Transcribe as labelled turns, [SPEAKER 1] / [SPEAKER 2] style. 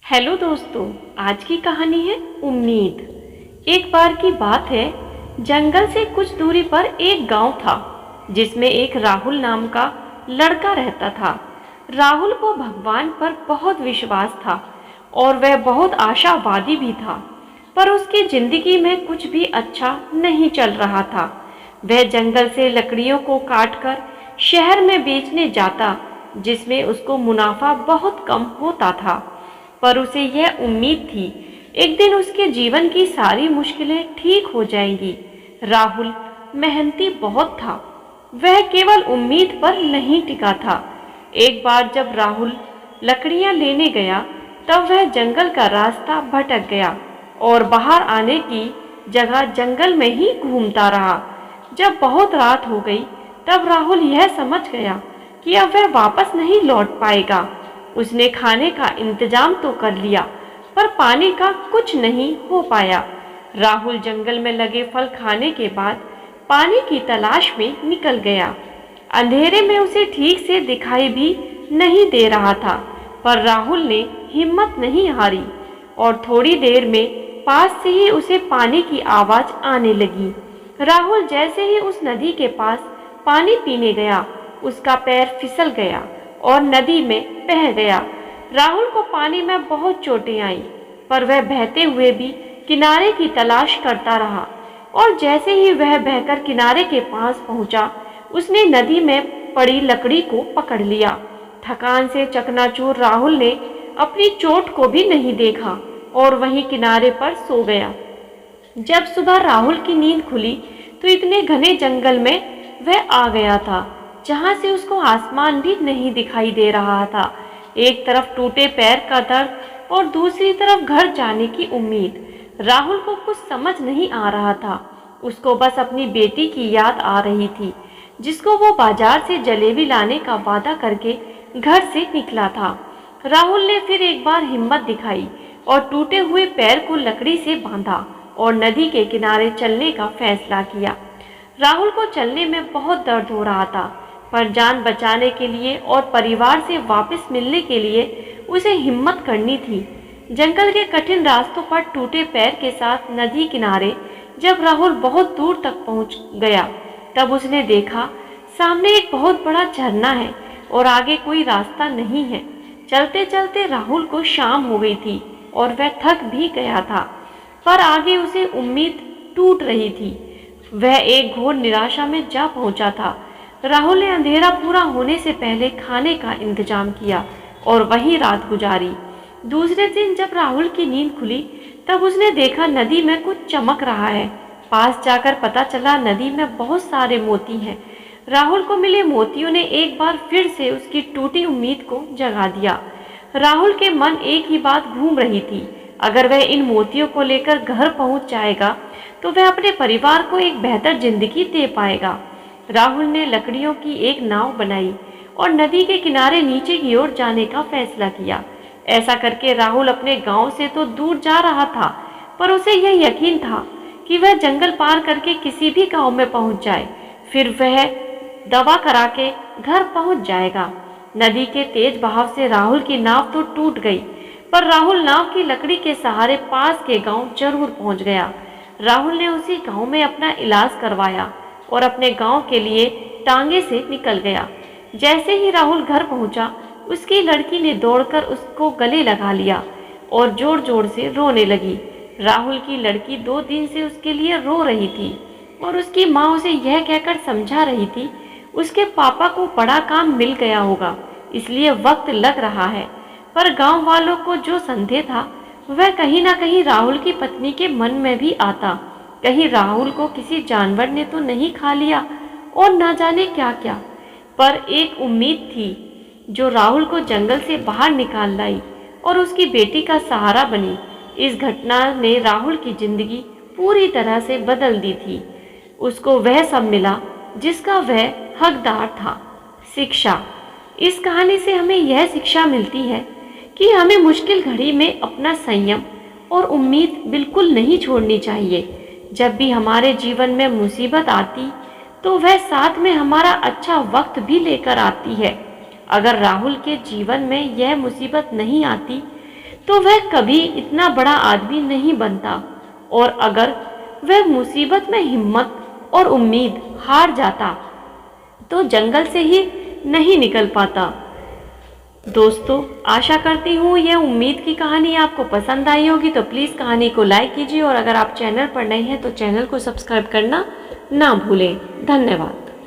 [SPEAKER 1] Hello दोस्तों, आज की कहानी है उम्मीद। एक बार की बात है, जंगल से कुछ दूरी पर एक गांव था जिसमें एक राहुल नाम का लड़का रहता था। राहुल को भगवान पर बहुत विश्वास था और वह बहुत आशावादी भी था, पर उसकी जिंदगी में कुछ भी अच्छा नहीं चल रहा था। वह जंगल से लकड़ियों को काटकर शहर में बेचने जाता, जिसमें उसको मुनाफा बहुत कम होता था। पर उसे यह उम्मीद थी, एक दिन उसके जीवन की सारी मुश्किलें ठीक हो जाएंगी। राहुल मेहनती बहुत था, वह केवल उम्मीद पर नहीं टिका था। एक बार जब राहुल लकड़ियां लेने गया, तब वह जंगल का रास्ता भटक गया और बाहर आने की जगह जंगल में ही घूमता रहा। जब बहुत रात हो गई, तब राहुल यह समझ गया कि अब वह वापस नहीं लौट पाएगा। उसने खाने का इंतजाम तो कर लिया, पर पानी का कुछ नहीं हो पाया। राहुल जंगल में लगे फल खाने के बाद पानी की तलाश में निकल गया। अंधेरे में उसे ठीक से दिखाई भी नहीं दे रहा था, पर राहुल ने हिम्मत नहीं हारी और थोड़ी देर में पास से ही उसे पानी की आवाज आने लगी। राहुल जैसे ही उस नदी के पास पानी पीने गया, उसका पैर फिसल गया और नदी में बह गया। राहुल को पानी में बहुत चोटें आईं, पर वह बहते हुए भी किनारे की तलाश करता रहा और जैसे ही वह बहकर किनारे के पास पहुंचा, उसने नदी में पड़ी लकड़ी को पकड़ लिया। थकान से चकनाचूर राहुल ने अपनी चोट को भी नहीं देखा और वहीं किनारे पर सो गया। जब सुबह राहुल की नींद खुली, तो इतने घने जंगल में वह आ गया था जहां से उसको आसमान भी नहीं दिखाई दे रहा था। एक तरफ टूटे पैर का दर्द और दूसरी तरफ घर जाने की उम्मीद। राहुल को कुछ समझ नहीं आ रहा था। उसको बस अपनी बेटी की याद आ रही थी, जिसको वो बाजार से जलेबी लाने का वादा करके घर से निकला था। राहुल ने फिर एक बार हिम्मत दिखाई और टूटे हुए पैर को लकड़ी से बांधा और नदी के किनारे चलने का फैसला किया। राहुल को चलने में बहुत दर्द हो रहा था, पर जान बचाने के लिए और परिवार से वापस मिलने के लिए उसे हिम्मत करनी थी। जंगल के कठिन रास्तों पर टूटे पैर के साथ नदी किनारे जब राहुल बहुत दूर तक पहुंच गया, तब उसने देखा सामने एक बहुत बड़ा झरना है और आगे कोई रास्ता नहीं है। चलते चलते राहुल को शाम हो गई थी और वह थक भी गया था, पर आगे उसे उम्मीद टूट रही थी। वह एक घोर निराशा में जा पहुंचा था। राहुल ने अंधेरा पूरा होने से पहले खाने का इंतजाम किया और वहीं रात गुजारी। दूसरे दिन जब राहुल की नींद खुली, तब उसने देखा नदी में कुछ चमक रहा है। पास जाकर पता चला नदी में बहुत सारे मोती हैं। राहुल को मिले मोतियों ने एक बार फिर से उसकी टूटी उम्मीद को जगा दिया। राहुल के मन एक ही बात घूम रही थी, अगर वह इन मोतियों को लेकर घर पहुंच जाएगा, तो वह अपने परिवार को एक बेहतर जिंदगी दे पाएगा। राहुल ने लकड़ियों की एक नाव बनाई और नदी के किनारे नीचे की ओर जाने का फैसला किया। ऐसा करके राहुल अपने गांव से तो दूर जा रहा था, पर उसे यह यकीन था कि वह जंगल पार करके किसी भी गांव में पहुंच जाए, फिर वह दवा करा के घर पहुंच जाएगा। नदी के तेज बहाव से राहुल की नाव तो टूट गई, पर राहुल नाव की लकड़ी के सहारे पास के गांव जरूर पहुंच गया। राहुल ने उसी गांव में अपना इलाज करवाया और अपने गांव के लिए टांगे से निकल गया। जैसे ही राहुल घर पहुंचा, उसकी लड़की ने दौड़कर उसको गले लगा लिया और जोर जोर से रोने लगी। राहुल की लड़की 2 दिन से उसके लिए रो रही थी और उसकी माँ उसे यह कहकर समझा रही थी, उसके पापा को बड़ा काम मिल गया होगा, इसलिए वक्त लग रहा है। पर गांव वालों को जो संदेह था, वह कहीं ना कहीं राहुल की पत्नी के मन में भी आता। कहीं राहुल को किसी जानवर ने तो नहीं खा लिया और ना जाने क्या क्या। पर एक उम्मीद थी जो राहुल को जंगल से बाहर निकाल लाई और उसकी बेटी का सहारा बनी। इस घटना ने राहुल की जिंदगी पूरी तरह से बदल दी थी। उसको वह सब मिला जिसका वह हकदार था। शिक्षा। इस कहानी से हमें यह शिक्षा मिलती है कि हमें मुश्किल घड़ी में अपना संयम और उम्मीद बिल्कुल नहीं छोड़नी चाहिए। जब भी हमारे जीवन में मुसीबत आती, तो वह साथ में हमारा अच्छा वक्त भी लेकर आती है। अगर राहुल के जीवन में यह मुसीबत नहीं आती, तो वह कभी इतना बड़ा आदमी नहीं बनता, और अगर वह मुसीबत में हिम्मत और उम्मीद हार जाता तो जंगल से ही नहीं निकल पाता। दोस्तों, आशा करती हूँ यह उम्मीद की कहानी आपको पसंद आई होगी, तो प्लीज़ कहानी को लाइक कीजिए और अगर आप चैनल पर नए हैं तो चैनल को सब्सक्राइब करना ना भूलें। धन्यवाद।